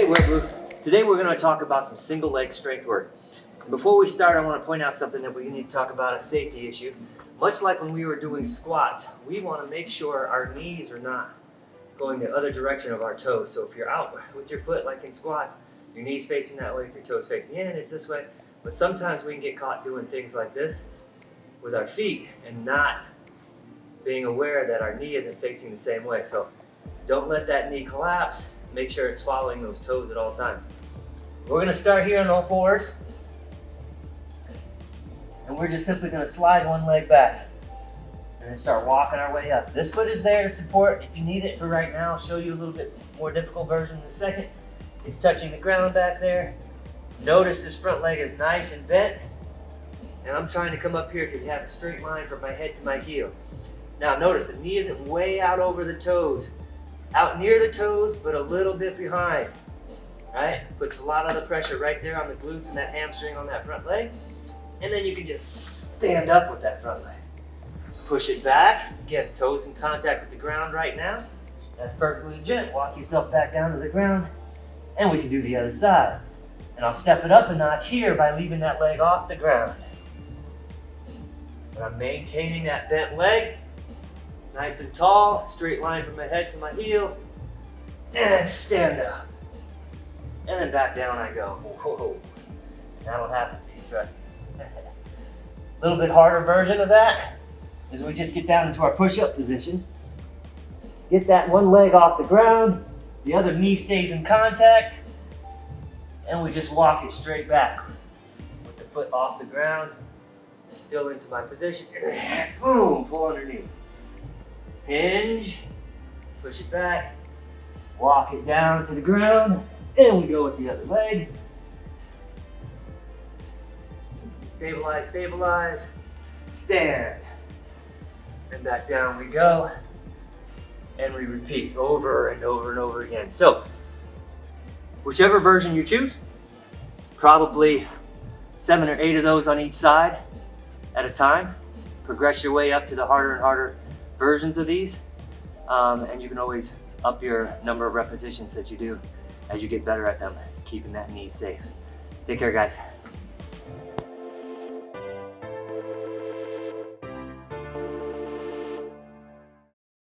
Today we're going to talk about some single leg strength work. Before we start, I want to point out something that we need to talk about, a safety issue. Much like when we were doing squats, we want to make sure our knees are not going the other direction of our toes. So if you're out with your foot like in squats, your knees facing that way, if your toes facing in, it's this way. But sometimes we can get caught doing things like this with our feet and not being aware that our knee isn't facing the same way. So don't let that knee collapse. Make sure it's following those toes at all times. We're going to start here on all fours. And we're just simply going to slide one leg back and then start walking our way up. This foot is there to support if you need it. For right now, I'll show you a little bit more difficult version in a second. It's touching the ground back there. Notice this front leg is nice and bent. And I'm trying to come up here to have a straight line from my head to my heel. Now notice the knee isn't way out over the toes. Out near the toes, but a little bit behind. Right? Puts a lot of the pressure right there on the glutes and that hamstring on that front leg. And then you can just stand up with that front leg. Push it back. Again, toes in contact with the ground right now. That's perfectly legit. Walk yourself back down to the ground. And we can do the other side. And I'll step it up a notch here by leaving that leg off the ground. And I'm maintaining that bent leg. Nice and tall. Straight line from my head to my heel. And stand up. And then back down I go. Whoa. That'll happen to you, trust me. A little bit harder version of that is we just get down into our push-up position. Get that one leg off the ground, the other knee stays in contact, and we just walk it straight back with the foot off the ground, still into my position. Boom, pull underneath. Hinge, push it back, walk it down to the ground, and we go with the other leg. Stabilize, stabilize, stand. And back down we go. And we repeat over and over and over again. So, whichever version you choose, probably 7 or 8 of those on each side at a time. Progress your way up to the harder and harder versions of these. And you can always up your number of repetitions that you do as you get better at them, keeping that knee safe. Take care, guys.